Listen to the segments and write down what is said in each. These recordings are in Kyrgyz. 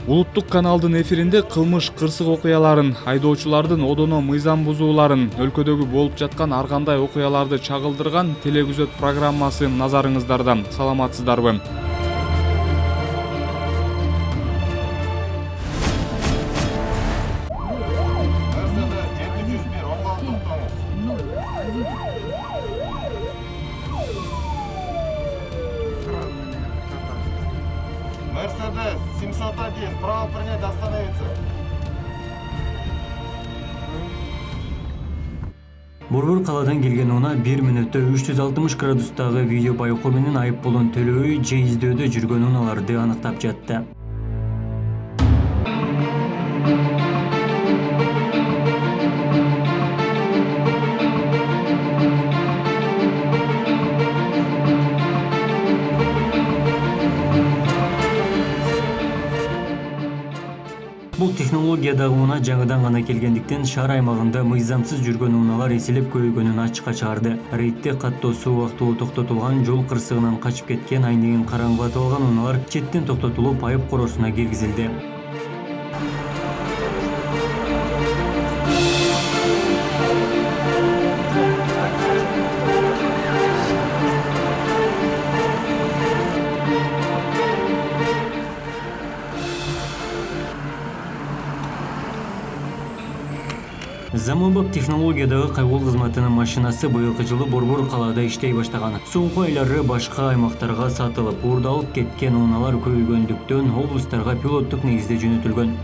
Улуттук каналдын эфиринде кылмыш кырсык окуяларын, айдоочулардын одоно мыйзам бузууларын, өлкөдөгү болуп жаткан ар кандай окуяларды чагылдырган телегүзөт программасы назарыңыздарда. Саламатсыздарбы? Мерседес 701, право принять, остановиться. Борбор каладан келген уна 1 мүнөттө 360 градустагы видео байкоо менен айып пулун төлөбөй же издөөдө жүргөн уналарды аныктап жатты. Бул технологиядагы уна жаңыдан гана келгендиктен шаар аймагында мыйзамсыз жүргөн унаалар эселеп көбөйгөнүн ачыкка чыгарды. Рейдде каттоосу убактылуу токтотулган, жол кырсыгынан качып кеткен, айнегин караңгылатып алган унаалар четтен токтотулуп, айып короосуна киргизилди. Заманбап технологиядагы кайгыл кызматынын машинасы быйылкы жылы Борбор калаада иштей баштаган. Соңку айлары башка аймактарга сатылып, уурдалып кеткен унаалар көбөйгөндүктөн облустарга пилоттук негизде жөнөтүлгөн.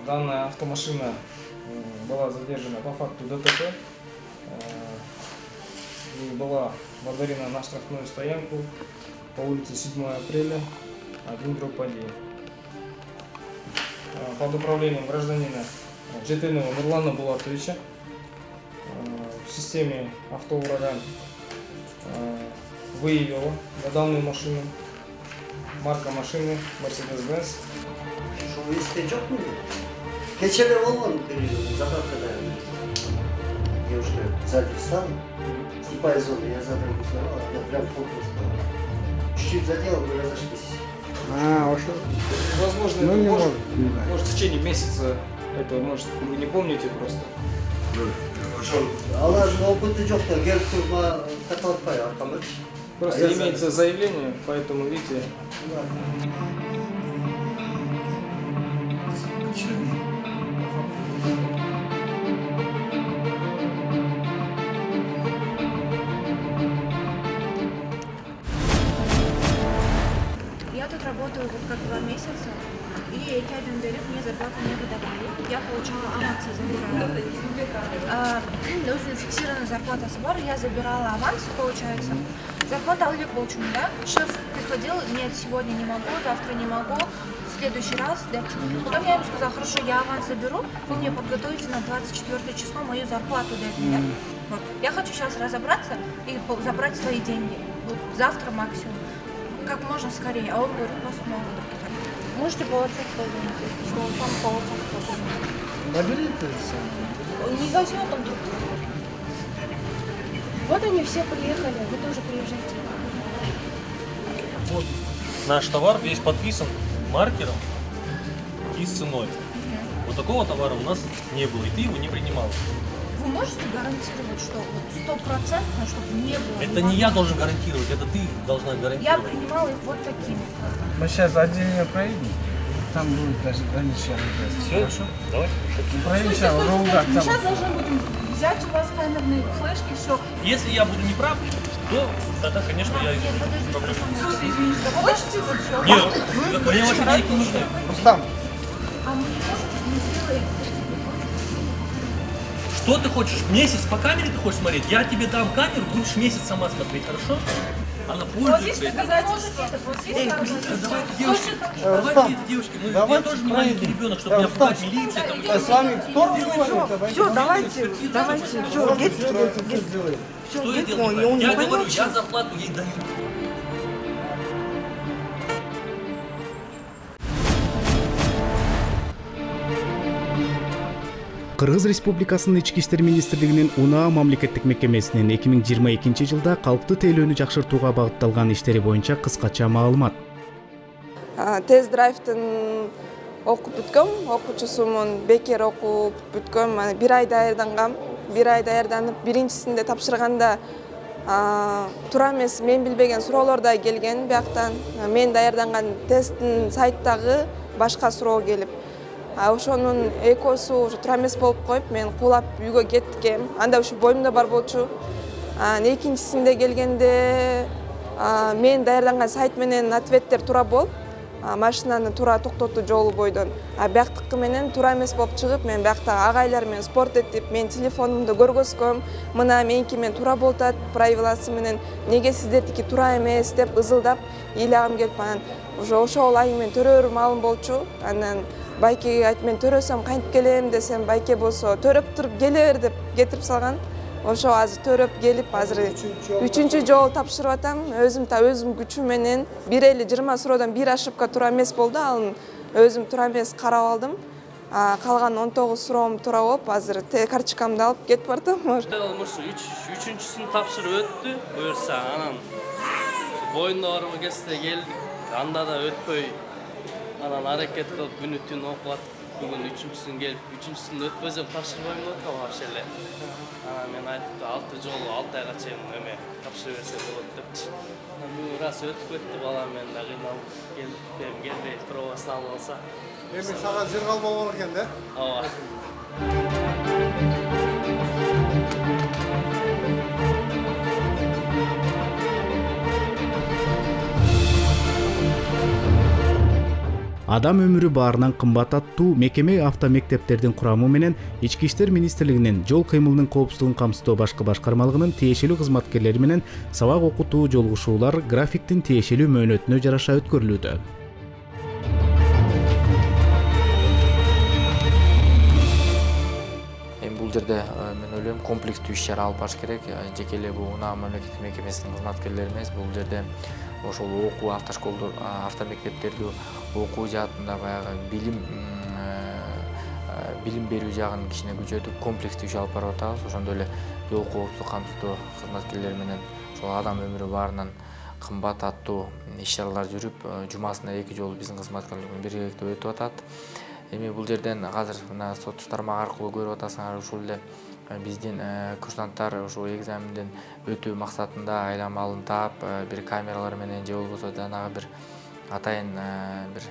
Данная автомашина была задержана по факту ДТП и была водворена на штрафную стоянку по улице 7 апреля, 1/1. Под управлением гражданина Жетенова Нурлана Булатовича в системе автоураган выявила данную машину, марка машины Mercedes-Benz. Что вы истечет мне? Кечеле волон заправкада. Девушка сзади встала, слепая зона, я задом узнавал, она прям в фокус стала. Чуть-чуть задела, мы разошлись. Возможно, может в течение месяца, это может вы не помните просто. Алар опыты жоқта, келіп тұрма қаталатпай арқамыз. Просто имеется заявление, поэтому видите. Я тут работаю как 2 месяца, и эти один берет, мне зарплату не выдавали. Я получала аванс, забирала. Фиксированная зарплата бар, я забирала аванс, получается. Зарплата алып болчумун, да? Шеф приходил, нет, сегодня не могу, завтра не могу, в следующий раз. Да. Потом я ему сказала, хорошо, я аванс заберу, вы мне подготовите на 24 число мою зарплату. Да? Вот. Я хочу сейчас разобраться и забрать свои деньги. Вот завтра максимум. Как можно скорее, а он говорит, просто могу. Можете по WhatsApp позвонить, если что, он сам по WhatsApp позвонит. Набери ты сам. Он не возьмет, он трубку. Вот они все приехали, вы тоже приезжайте. Вот наш товар весь подписан маркером и с ценой. Вот такого товара у нас не было, и ты его не принимал. Вы можете гарантировать, что вот 100%, чтобы не было? Это не я должен гарантировать, это ты должна гарантировать. Я принимала их вот такими. Мы сейчас отделение проедем, там будет даже граничная. Все, хорошо? Давай. Проедем сейчас, уже удар. Мы сейчас должны будем взять у вас камерные флешки, все. Если я буду неправ, то тогда, конечно, я Нет, подождите, проблем. слушай, извините, хочете вот все? Нет, мне ваши деньги не нужны. Рустам, А мы не можем, не сделаем. Что ты хочешь? Месяц по камере ты хочешь смотреть? Я тебе дам камеру, будешь месяц сама смотреть, хорошо? Она пользуется этим. Давайте, девушки, я тоже не маленький ребенок, чтобы меня пугать милиция. с вами кто разговаривает? Все, давайте, все, Что я делаю? Я говорю, я зарплату ей даю. Кыргыз Республикасынын Ички иштер министрлигинин УНА мамлекеттик мекемесинин 2022 жылда калктуу тейлөөнү жакшыртууга багытталган иштери боюнча кыскача маалымат. Тест драйвтын окуп бүткөм, окуучусумун, бекер окуп бүткөм. Бир ай даярдангам. Бир ай даярданып, биринчисинде тапшырганда туура эмес, мен билбеген суроолор да келген бияктан. Мен даярданган тесттин сайттагы башка суроо келип, ошонун экөөсү туура эмес болуп коюп, мен куулап үйгө кеткем. Анда ушу боюмда бар болчу. Экинчисинде келгенде мен даярданган сайт менен ответтер туура болуп, машинаны туура токтотуу жолу бойдон. Бияктыкы менен туура эмес болуп чыгып, мен биякта агайлар менен спорт этип, мен телефонумду көргөзгөм. Мына меники мен туура болуп атат, правиласы менен неге сиздердики туура эмес деп ызылдап, ыйлагым келип, анан ошол айым мен төрөөр маалым болчу. Анан байкеге айтып, мен төрөсөм кантип келем десем, байке болсо төрөп туруп келе бер деп кетирип салган. Ошо азыр төрөп келип, азыр 3-чү жолу тапшырып атам. Өзүм күчүм менен 1:50-20 суроодон бир ошибка туура эмес болду. Ал өзүм туура эмес карап алдым. Калган 19 суроом туура болуп, азыр карточкамды алып кетип бардым. Ошо 3-чүсүн тапшырып өттү. Буюрса, анан боюнда барып келсе келдик. Анда да өтпөй, анан аракет кылып күнү түн окуп аттык. Бүгүн 3-чүсүн келип, 3-чүсүн өтпөсөм тапшырбайм деп аткам вообще эле. Анан мен айттым, 6 жолу 6 айга чейин эме тапшырып берсе болот депчи. Бүгүн раз өтүп кетти, балам мен да кыйналып келбей пробасын алып алса. Эми сага жер калбаган экен да? Ооба. Адам өмүрү баарынан кымбат аттуу мекеме автомектептердин курамы менен Ички иштер министрлигинин жол кыймылынын коопсуздугун камсыздоо башкы башкармалыгынын тиешелүү кызматкерлери менен сабак окутуу жолугушуулар графиктин тиешелүү мөөнөтүнө жараша өткөрүлүүдө. Бул жерде мен ойлойм комплекстүү иш-чара алып барыш керек. Жеке эле бул УНА мамлекеттик мекемесинин кызматкерлери эмес, бул жерде ошол окуу автошколдор, автомектептерди окуу жаатында баягы билим берүү жагын кичине күчөтүп, комплекстүү иш алып барып атабыз. Ошондой эле жол коопсуздук камсыздоо кызматкерлери менен ошол адам өмүрү баарынан кымбат аттуу иш-чаралар жүрүп, жумасына 2 жолу биздин кызматкерлердин биргеликте өтүп атат. Эми бул жерден азыр мына соттук тармак аркылуу көрүп атасыңар, ушул эле биздин курсанттар ушул экзаменден өтүү максатында айламалын таап, бир камералар менен же болбосо жанагы бир атайын бир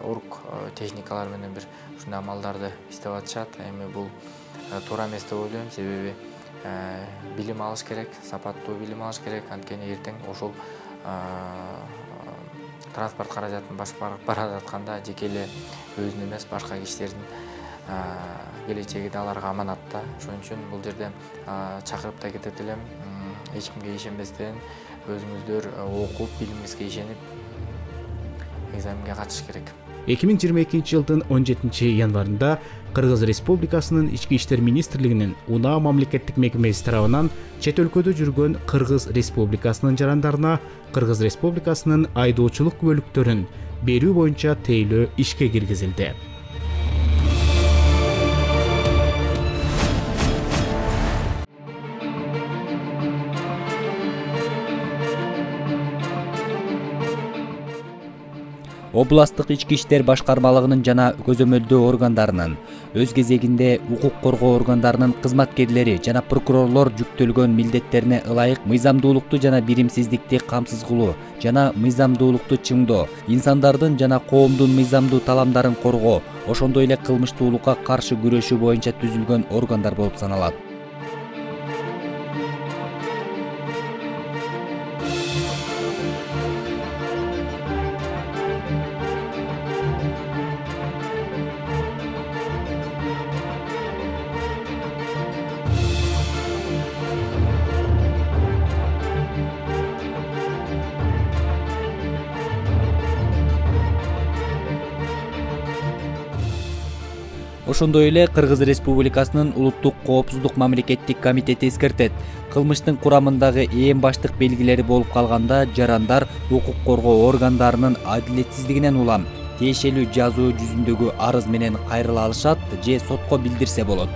урук техникалар менен бир ушундай амалдарды иштеп атышат. Эми бул туура эмес деп ойлойм, себеби билим алыш керек, сапаттуу билим алыш керек. Анткени эртең ошол транспорт каражатын башкарып бара жатканда жеке эле өзүнүн эмес, башка кишилердин келечеги да аларга аманат да. Ошон үчүн бул жерде чакырып да кетет элем, эч кимге ишенбестен өзүңүздөр окуп, билимиңизге ишенип экзаменге катышыш керек. 2022 жылдын 17 январында Кыргыз Республикасынын Ички иштер министрлигинин УНА мамлекеттик мекемеси тарабынан чет өлкөдө жүргөн Кыргыз Республикасынын жарандарына Кыргыз Республикасынын айдоочулук күбөлүктөрүн берүү боюнча тейлөө ишке киргизилди. Областык ички иштер башкармалыгынын жана көзөмөлдөө органдарынын өз кезегинде укук коргоо органдарынын кызматкерлери жана прокурорлор жүктөлгөн милдеттерине ылайык мыйзамдуулукту жана биримсиздикти камсыз кылуу жана мыйзамдуулукту чыңдоо, инсандардын жана коомдун мыйзамдуу таламдарын коргоо, ошондой эле кылмыштуулукка каршы күрөшүү боюнча түзүлгөн органдар болуп саналат. Ошондой эле Кыргыз Республикасынын улуттук коопсуздук мамлекеттик комитети эскертет. Кылмыштын курамындагы эң баштык белгилери болуп калганда жарандар укук коргоо органдарынын адилетсиздигинен улам тиешелүү жазуу жүзүндөгү арыз менен кайрыла алышат же сотко билдирсе болот.